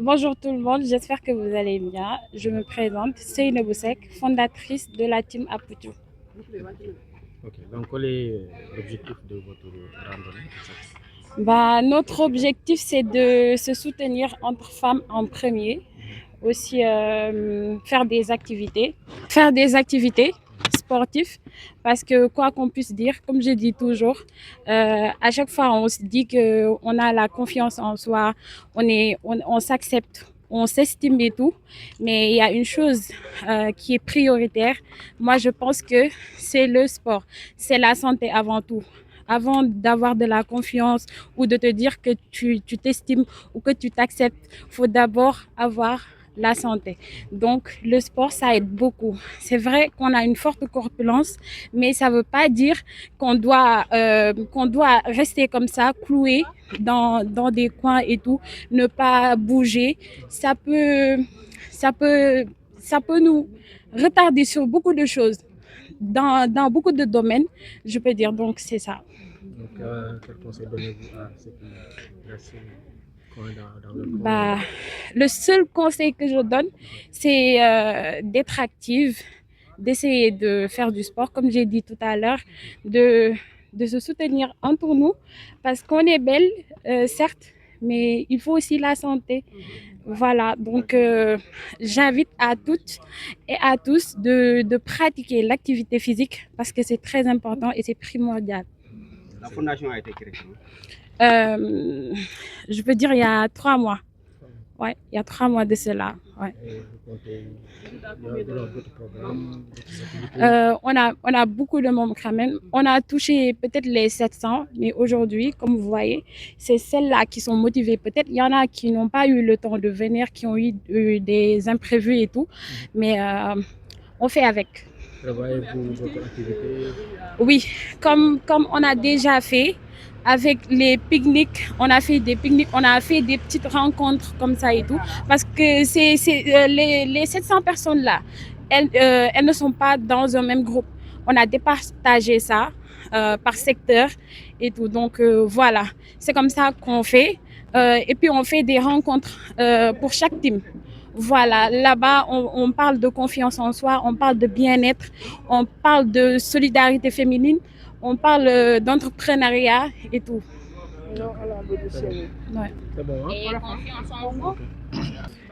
Bonjour tout le monde, j'espère que vous allez bien. Je me présente, Seynabou Seck, fondatrice de la team Aputu. Ok, donc quel est l'objectif de votre randonnée? Notre objectif, c'est de se soutenir entre femmes en premier, aussi faire des activités sportives, parce que quoi qu'on puisse dire, comme je dis toujours, à chaque fois on se dit qu'on a la confiance en soi, on s'accepte, on s'estime et tout, mais il y a une chose qui est prioritaire. Moi, je pense que c'est le sport, c'est la santé avant tout. Avant d'avoir de la confiance ou de te dire que tu t'estimes ou que tu t'acceptes, il faut d'abord avoir la santé. Donc, le sport, ça aide beaucoup. C'est vrai qu'on a une forte corpulence, mais ça ne veut pas dire qu'on doit rester comme ça, cloué dans des coins et tout, ne pas bouger. Ça peut, ça peut, ça peut nous retarder sur beaucoup de choses, dans beaucoup de domaines, je peux dire. Donc, c'est ça. Donc, quel conseil donnez-vous à ceux qui restent coins dans leur coin? Bah, le seul conseil que je donne, c'est d'être active, d'essayer de faire du sport, comme j'ai dit tout à l'heure, de, de se soutenir entre nous, parce qu'on est belle, certes, mais il faut aussi la santé. Voilà, donc j'invite à toutes et à tous de pratiquer l'activité physique parce que c'est très important et c'est primordial. La fondation a été créée. Euh, je peux dire il y a 3 mois. Ouais, il y a 3 mois de cela. Ouais. Et vous comptez d'autres programmes, d'autres activités? On a beaucoup de membres quand même. On a touché peut-être les 700, mais aujourd'hui, comme vous voyez, c'est celles-là qui sont motivées. Peut-être il y en a qui n'ont pas eu le temps de venir, qui ont eu des imprévus et tout, mais on fait avec. Prévoyez-vous votre activité? Oui, comme on a déjà fait avec les pique-niques, on a fait des pique-niques, on a fait des petites rencontres comme ça et tout. Parce que les 700 personnes-là, elles ne sont pas dans un même groupe. On a départagé ça par secteur et tout. Donc voilà, c'est comme ça qu'on fait. Et puis on fait des rencontres pour chaque team. Voilà, là-bas, on parle de confiance en soi, on parle de bien-être, on parle de solidarité féminine, on parle d'entrepreneuriat et tout. Ouais. C'est bon, hein?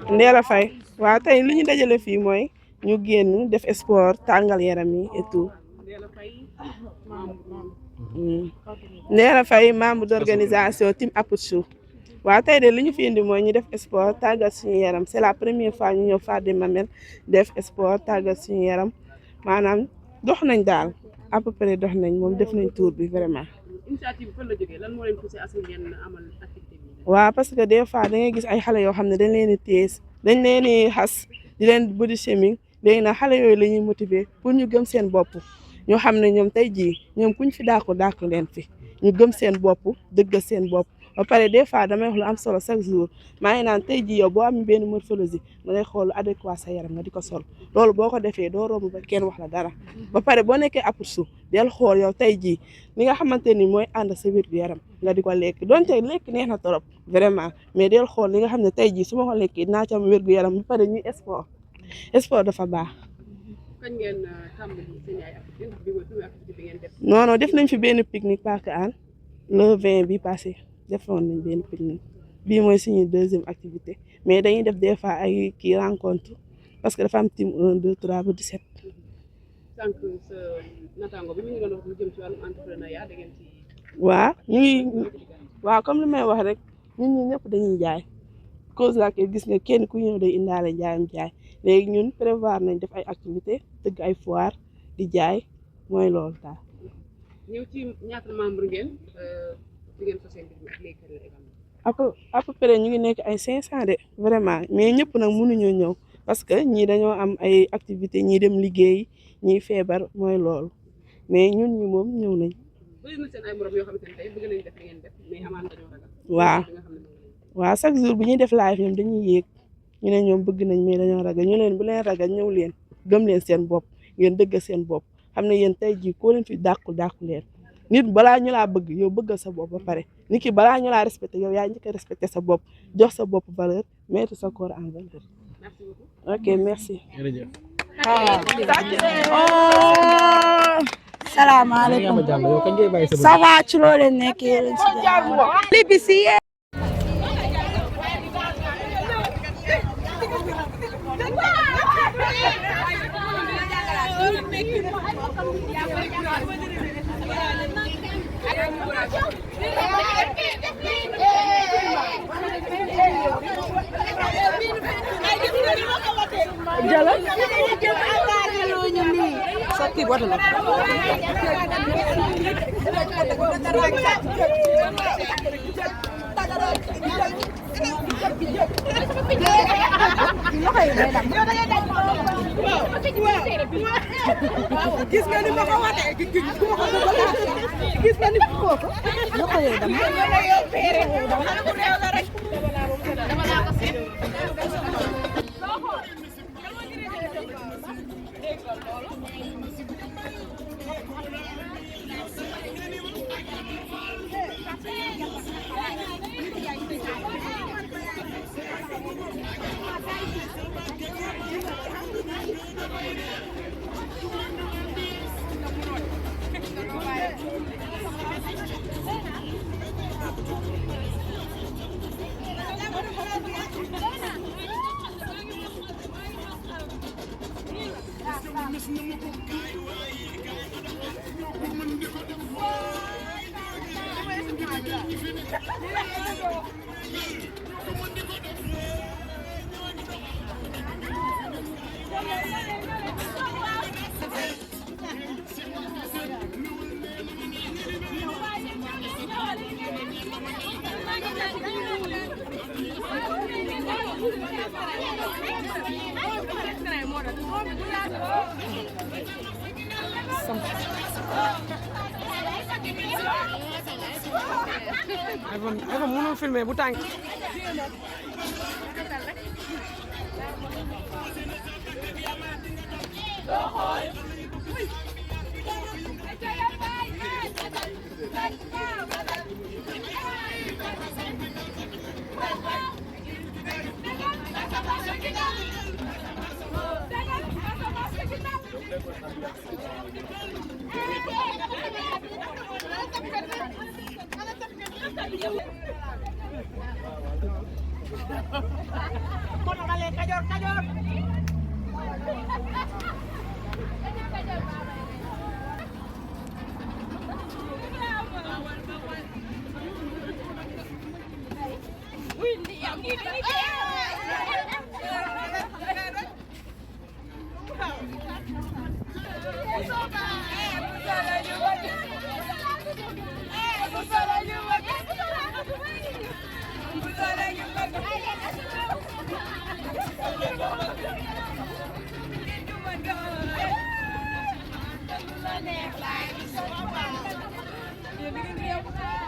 Ndeela Faye waaw tey li ñu dajale fii mooy ñu génn def sport tàngal yaram yi et tout. Ndeela Faye membre d'organisation team Aputu. waaw tey de li ñu fi indi mooy ñu def sport tàggat suñu yaram c'est la première fois ñu ñëw Fardé Mamelles def sport tàggat suñu yaram maanaam dox nañ daal à peu près dox nañ moom def nañ tour bi vraiment. initiative fan la jógee lan moo leen poussé à ce ngeen amal activité bi. waaw parce que des fois da ngay gis ay xale yoo xam ne dañ leen di tees dañ leen di xas di leen body shaming léegi nag xale yooyu la ñuy motiver pour ñu gëm seen bopp ñoo xam ne ñoom tey jii ñoom kuñ fi dàqu leen fi ñu gëm seen bopp dëggal seen bopp. ba pare des fois damay wax lu am solo chaque jour maa ngi naan tey jii yow boo am benn morphologie da ngay xool adéquat sa yaram nga di ko sol loolu boo ko defee doo romb ba kenn wax la dara ba pare boo nekkee Aputu del xool yow tey jii li nga xamante ni mooy ànd sa wér gu yaram nga di ko lekk donte lekk neex na trop vraiment mais del xool li nga xam ne tey jii su ma ko lekkee dinaa ci am wér gu yaram ba pare ñuy sport dafa baax. kañ ngeen tàmbali seen ay activité bi ngeen def. non non def nañ fi benn pique-nique Parc Hann le 20 bi passé. defoon nañ benn pique-nique bii mooy suñu deuxième activité mais dañuy def des fois ay kii rencontre parce que dafa am team 1 2 3 ba 17. sànq sa naataango bi mi ngi doon wax lu jëm ci wàllum entrepreneuriat da ngeen ci. waaw ñu ngi waaw comme li may wax rek ñun ñi ñëpp dañuy jaay cause la que gis nga kenn ku ñëw day indaale jaayam jaay léegi ñun prévoir nañ def ay activité tëgg ay foire di jaay mooy loolu daal. ñëw ci ñaata membre ngeen. à peu près ñu ngi nekk ay 500 de vraiment mais ñëpp nag mënuñoo ñëw parce que ñii dañoo am ay activités ñii dem liggéey ñii feebar mooy loolu mais ñun ñi moom ñëw nañ. bëri na seen ay morom yoo xamante ne tey bëgg nañ def li ngeen def mais amaan dañoo ragal. waaw chaque jour bu ñuy def live ñoom dañuy yéeg ñu ne ñoom bëgg nañ mais dañoo ragal ñu leen bu leen ragal ñëw leen gëm leen seen bopp ngeen dëgg seen bopp xam ne yéen tey jii koo leen fi dàqu leen nit balaa ñu laa bëgg yow bëggal sa bopp ba pare nit ki balaa ñu laa respecté yow yaa njëkk a respecté sa bopp jox sa bopp valeur mettre sa corps en valeur. merci beaucoup. ok merci. jërëjëf. salaamaaleykum yow kañ ngay bàyyi sa ça va ci loo leen nekk yéen ci jàmm libisi gis nga ni ma ko waxee gis nga ni ko loxo yi dama yow pere dama ko rew la rek dama la ko sét Eva mënul filmer bu tànk Neex laay